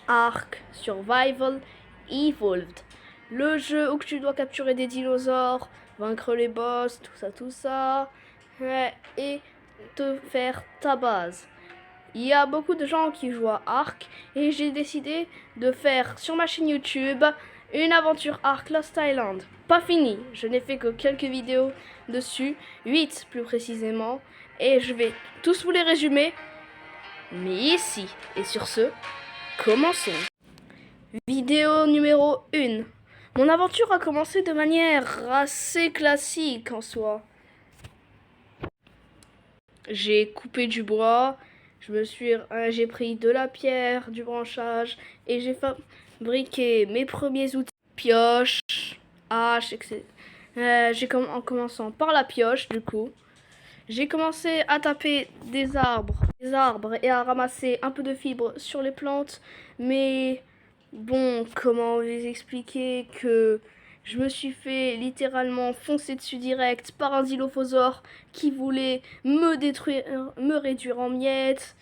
Ark Survival Evolved. Le jeu où tu dois capturer des dinosaures, vaincre les boss, tout ça, et te faire ta base. Il y a beaucoup de gens qui jouent à Ark et j'ai décidé de faire sur ma chaîne YouTube une aventure Ark Lost Island. Pas fini, je n'ai fait que quelques vidéos dessus, 8 plus précisément, et je vais tous vous les résumer, mais ici. Et sur ce, commençons. Vidéo numéro 1. Mon aventure a commencé de manière assez classique en soi. J'ai coupé du bois, j'ai pris de la pierre, du branchage et j'ai fabriqué mes premiers outils, pioche, hache, etc. En commençant par la pioche du coup. J'ai commencé à taper des arbres et à ramasser un peu de fibres sur les plantes, mais bon, comment vous expliquer que je me suis fait littéralement foncer dessus direct par un dilophosaure qui voulait me détruire, me réduire en miettes.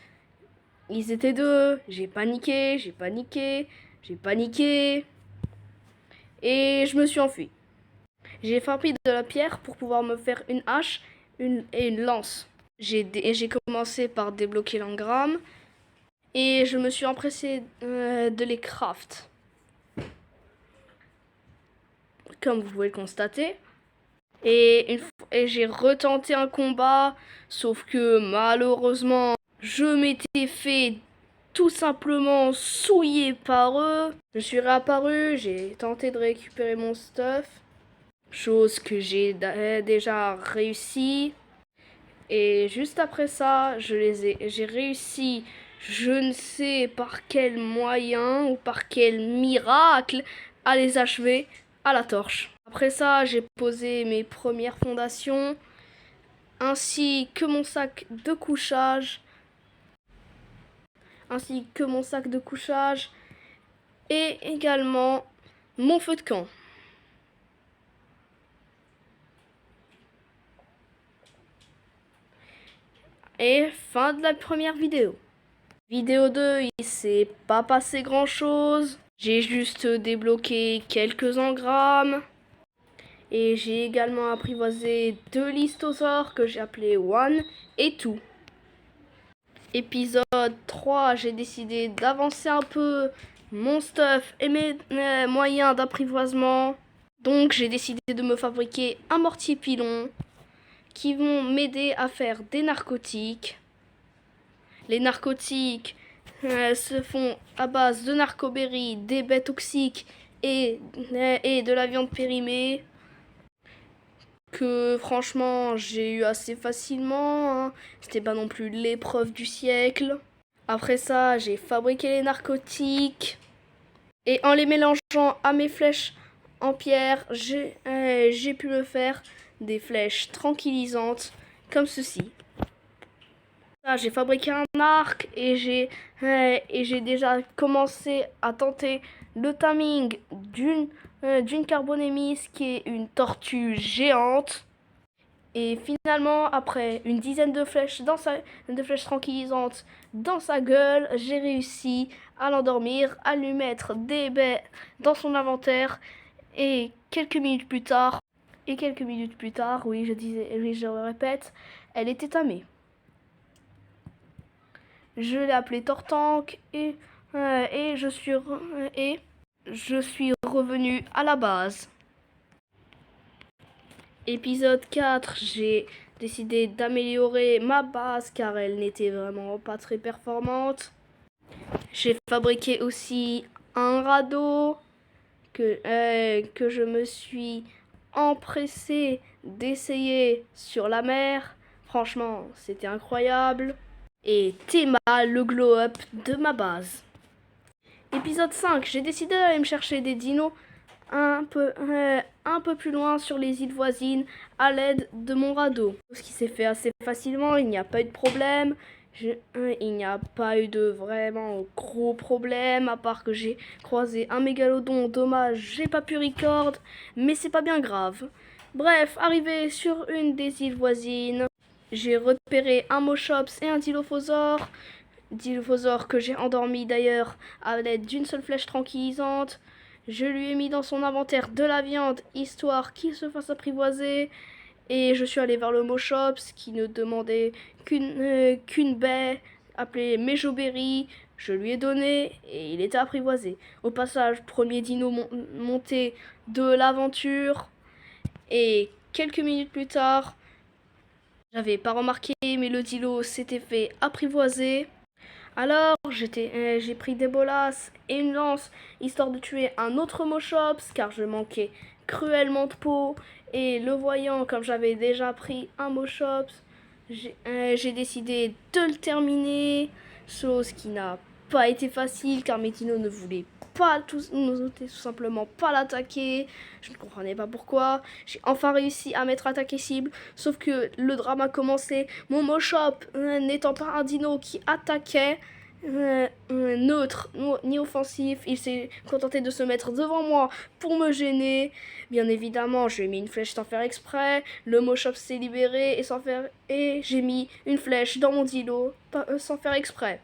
Ils étaient deux, j'ai paniqué, et je me suis enfui. J'ai fabriqué de la pierre pour pouvoir me faire une hache et une lance. J'ai commencé par débloquer l'engramme et je me suis empressé de les craft. Comme vous pouvez le constater. Et j'ai retenté un combat, sauf que malheureusement, je m'étais fait tout simplement souiller par eux. Je suis réapparu, j'ai tenté de récupérer mon stuff, chose que j'ai déjà réussi. Et juste après ça, j'ai réussi, je ne sais par quel moyen ou par quel miracle, à les achever à la torche. Après ça, j'ai posé mes premières fondations, ainsi que mon sac de couchage, et également mon feu de camp. Et fin de la première vidéo. Vidéo 2, il s'est pas passé grand chose. J'ai juste débloqué quelques engrammes. Et j'ai également apprivoisé 2 listosaures que j'ai appelés One et Two. Épisode 3, j'ai décidé d'avancer un peu mon stuff et mes moyens d'apprivoisement. Donc j'ai décidé de me fabriquer un mortier pilon qui vont m'aider à faire des narcotiques. Les narcotiques se font à base de narcoberry, des baies toxiques et de la viande périmée. Que franchement j'ai eu assez facilement, hein. C'était pas non plus l'épreuve du siècle. Après ça, j'ai fabriqué les narcotiques et en les mélangeant à mes flèches en pierre, j'ai pu me faire des flèches tranquillisantes comme ceci. J'ai fabriqué un arc et j'ai déjà commencé à tenter le timing d'une carbonémys qui est une tortue géante. Et finalement, après une dizaine de flèches tranquillisantes dans sa gueule, j'ai réussi à l'endormir, à lui mettre des baies dans son inventaire. Et quelques minutes plus tard, oui, je le répète, elle était tamée. Je l'ai appelé Tortank et je suis revenu à la base. Épisode 4, j'ai décidé d'améliorer ma base car elle n'était vraiment pas très performante. J'ai fabriqué aussi un radeau que je me suis empressé d'essayer sur la mer. Franchement, c'était incroyable. Et Théma, le glow-up de ma base. Épisode 5, j'ai décidé d'aller me chercher des dinos un peu plus loin sur les îles voisines à l'aide de mon radeau. Ce qui s'est fait assez facilement, il n'y a pas eu de problème. Il n'y a pas eu de vraiment gros problème, à part que j'ai croisé un mégalodon. Dommage, j'ai pas pu record, mais c'est pas bien grave. Bref, arrivé sur une des îles voisines, j'ai repéré un Moschops et un Dilophosaure. Dilophosaure que j'ai endormi d'ailleurs à l'aide d'une seule flèche tranquillisante. Je lui ai mis dans son inventaire de la viande, histoire qu'il se fasse apprivoiser. Et je suis allée vers le Moschops qui ne demandait qu'une baie appelée Mejoberry. Je lui ai donné et il était apprivoisé. Au passage, premier dino monté de l'aventure. Et quelques minutes plus tard, j'avais pas remarqué, mais le dilo s'était fait apprivoiser. Alors, j'ai pris des bolas et une lance, histoire de tuer un autre Moschops, car je manquais cruellement de peau. Et le voyant, comme j'avais déjà pris un Moschops, j'ai décidé de le terminer. Chose qui n'a pas été facile, car mes dinos ne voulaient tout simplement pas l'attaquer. Je ne comprenais pas pourquoi. J'ai enfin réussi à m'être attaqué cible, sauf que le drame a commencé. Mon Moshop, n'étant pas un dino qui attaquait, neutre ni offensif, il s'est contenté de se mettre devant moi pour me gêner. Bien évidemment, j'ai mis une flèche sans faire exprès. Le Moshop s'est libéré et j'ai mis une flèche dans mon dilo sans faire exprès.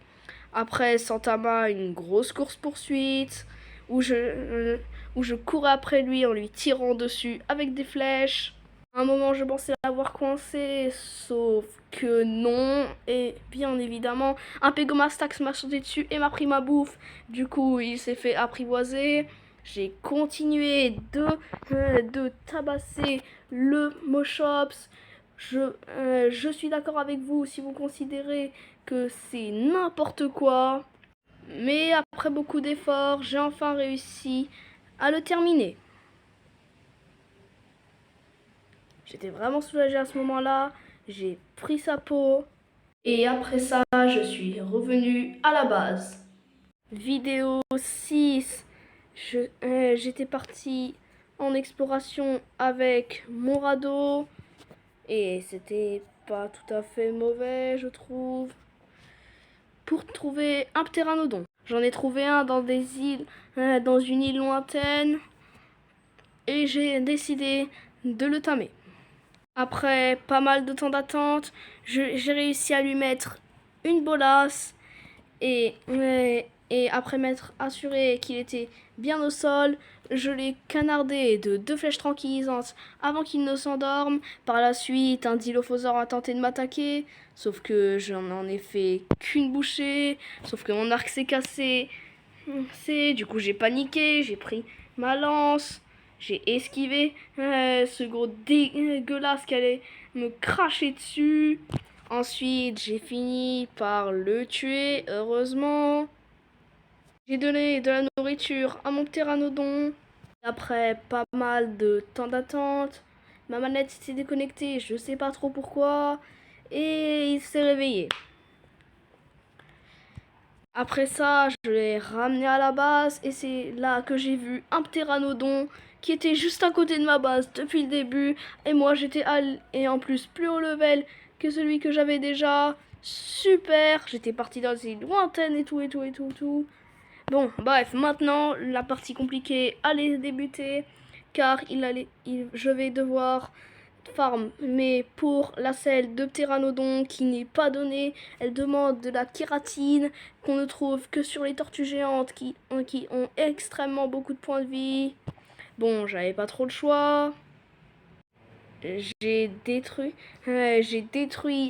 Après s'entama une grosse course-poursuite où je courais après lui en lui tirant dessus avec des flèches. À un moment, je pensais l'avoir coincé, sauf que non. Et bien évidemment, un Pégomastax m'a sauté dessus et m'a pris ma bouffe. Du coup, il s'est fait apprivoiser. J'ai continué de tabasser le Moschops. Je suis d'accord avec vous si vous considérez que c'est n'importe quoi. Mais après beaucoup d'efforts, j'ai enfin réussi à le terminer. J'étais vraiment soulagée à ce moment-là. J'ai pris sa peau. Et après ça, je suis revenue à la base. Vidéo 6. J'étais partie en exploration avec mon radeau. Et c'était pas tout à fait mauvais, je trouve. Pour trouver un ptéranodon. J'en ai trouvé un dans des îles, dans une île lointaine. Et j'ai décidé de le tamer. Après pas mal de temps d'attente, j'ai réussi à lui mettre une bolasse et après m'être assuré qu'il était bien au sol, je l'ai canardé de 2 flèches tranquillisantes avant qu'il ne s'endorme. Par la suite, un dilophosaure a tenté de m'attaquer, sauf que je n'en ai fait qu'une bouchée, sauf que mon arc s'est cassé. Du coup j'ai paniqué, j'ai pris ma lance. J'ai esquivé ce gros dégueulasse qui allait me cracher dessus. Ensuite, j'ai fini par le tuer, heureusement. J'ai donné de la nourriture à mon ptéranodon. Après pas mal de temps d'attente, ma manette s'est déconnectée, je sais pas trop pourquoi, et il s'est réveillé. Après ça, je l'ai ramené à la base et c'est là que j'ai vu un ptéranodon qui était juste à côté de ma base depuis le début. Et moi, j'étais et en plus plus haut level que celui que j'avais déjà. Super, j'étais parti dans une lointaine et tout. Bon, bref, maintenant, la partie compliquée allait débuter car je vais devoir farm, mais pour la selle de ptéranodon qui n'est pas donnée, elle demande de la kératine qu'on ne trouve que sur les tortues géantes qui ont extrêmement beaucoup de points de vie. Bon, j'avais pas trop le choix. J'ai détruit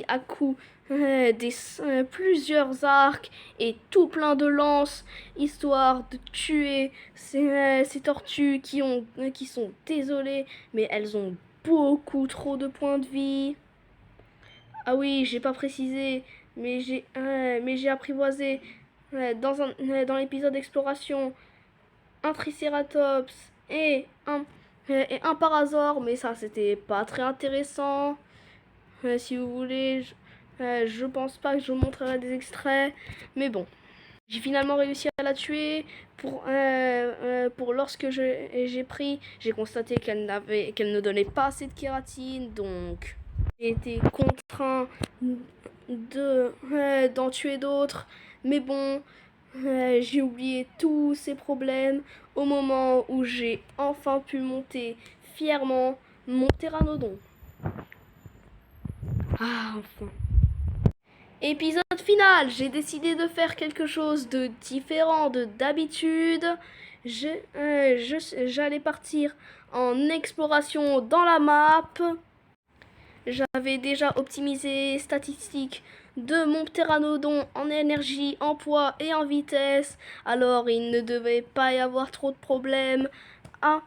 à coup plusieurs arcs et tout plein de lances, histoire de tuer ces tortues qui sont désolées, mais elles ont beaucoup trop de points de vie. Ah oui, j'ai pas précisé, mais j'ai apprivoisé dans l'épisode d'exploration un Triceratops et un Parasaure, mais ça c'était pas très intéressant. Si vous voulez, je pense pas que je vous montrerai des extraits, mais bon. J'ai finalement réussi à la tuer. Pour lorsque j'ai constaté qu'elle ne donnait pas assez de kératine, donc j'ai été contraint d'en tuer d'autres. Mais bon, j'ai oublié tous ces problèmes au moment où j'ai enfin pu monter fièrement mon ptéranodon. Ah, enfin. Épisode final, j'ai décidé de faire quelque chose de différent de d'habitude. J'allais partir en exploration dans la map. J'avais déjà optimisé statistiques de mon pteranodon en énergie, en poids et en vitesse. Alors il ne devait pas y avoir trop de problèmes. Ah,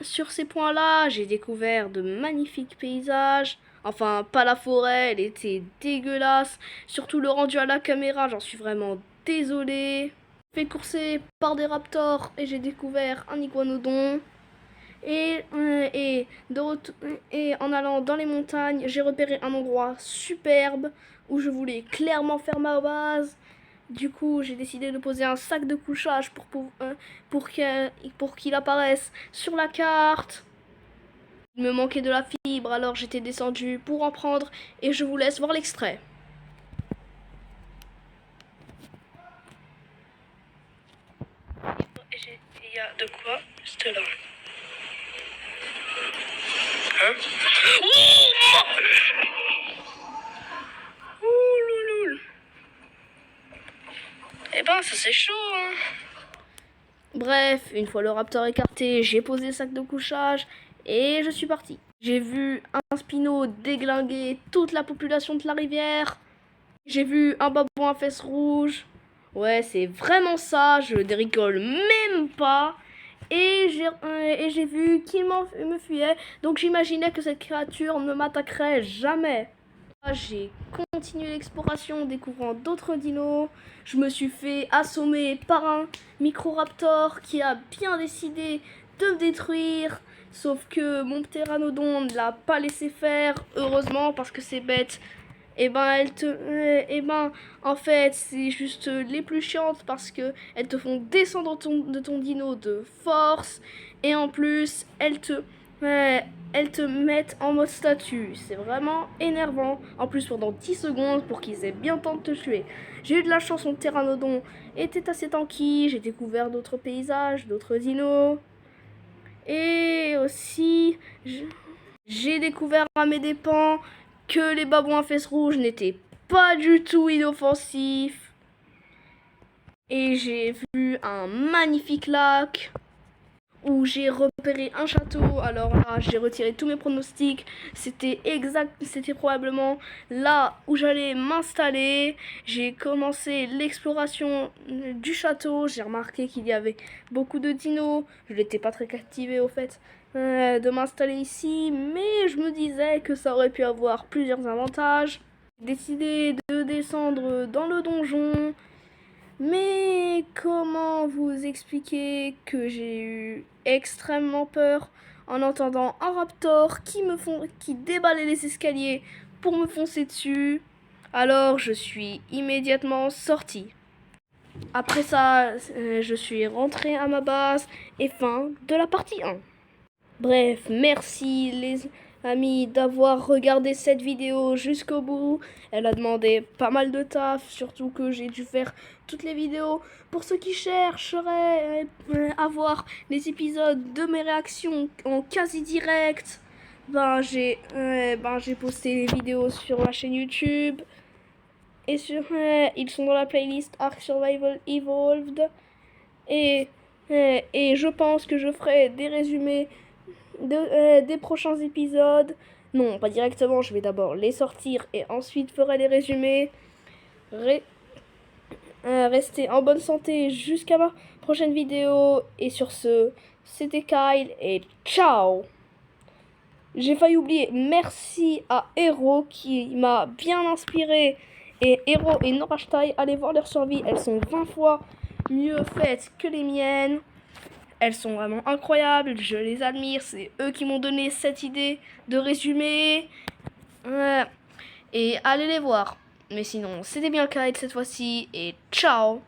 sur ces points-là, j'ai découvert de magnifiques paysages. Enfin, pas la forêt, elle était dégueulasse. Surtout le rendu à la caméra, j'en suis vraiment désolée. Fait courser par des raptors et j'ai découvert un iguanodon. Et en allant dans les montagnes, j'ai repéré un endroit superbe où je voulais clairement faire ma base. Du coup, j'ai décidé de poser un sac de couchage pour qu'il apparaisse sur la carte. Il me manquait de la fibre, alors j'étais descendu pour en prendre et je vous laisse voir l'extrait. Il y a de quoi? C'était là. Hein? Ouh, louloul. Eh ben, ça c'est chaud, hein. Bref, une fois le raptor écarté, j'ai posé le sac de couchage et je suis parti. J'ai vu un spino déglinguer toute la population de la rivière. J'ai vu un babouin à fesses rouges. Ouais, c'est vraiment ça, je ne rigole même pas. Et j'ai vu qu'il me fuyait, donc j'imaginais que cette créature ne m'attaquerait jamais. J'ai continué l'exploration en découvrant d'autres dinos. Je me suis fait assommer par un microraptor qui a bien décidé de me détruire. Sauf que mon pteranodon ne l'a pas laissé faire, heureusement, parce que c'est bête. En fait, c'est juste les plus chiantes parce que elles te font descendre de ton dino de force. Et en plus, elles te mettent en mode statut. C'est vraiment énervant. En plus, pendant 10 secondes pour qu'ils aient bien le temps de te tuer. J'ai eu de la chance, mon pteranodon était assez tanky. J'ai découvert d'autres paysages, d'autres dinos. Et aussi, j'ai découvert à mes dépens que les babouins à fesses rouges n'étaient pas du tout inoffensifs. Et j'ai vu un magnifique lac où j'ai repéré un château. Alors là, j'ai retiré tous mes pronostics. C'était probablement là où j'allais m'installer. J'ai commencé l'exploration du château. J'ai remarqué qu'il y avait beaucoup de dinos. Je n'étais pas très captivée au fait de m'installer ici, mais je me disais que ça aurait pu avoir plusieurs avantages. J'ai décidé de descendre dans le donjon. Mais comment vous expliquer que j'ai eu extrêmement peur en entendant un raptor qui déballait les escaliers pour me foncer dessus. Alors je suis immédiatement sortie. Après ça, je suis rentrée à ma base et fin de la partie 1. Bref, merci les amis d'avoir regardé cette vidéo jusqu'au bout. Elle a demandé pas mal de taf, surtout que j'ai dû faire toutes les vidéos. Pour ceux qui chercheraient à voir les épisodes de mes réactions en quasi direct, j'ai posté les vidéos sur ma chaîne YouTube. Et ils sont dans la playlist Ark Survival Evolved. Et je pense que je ferai des résumés des prochains épisodes. Non, pas directement, je vais d'abord les sortir et ensuite ferai les résumés. Restez en bonne santé jusqu'à ma prochaine vidéo. Et sur ce, c'était Kyle et ciao. J'ai failli oublier, merci à Hero qui m'a bien inspiré. Et Hero et Norashtai, allez voir leur survie, elles sont 20 fois mieux faites que les miennes. Elles sont vraiment incroyables, je les admire, c'est eux qui m'ont donné cette idée de résumé. Et allez les voir. Mais sinon, c'était bien Kyle cette fois-ci et ciao.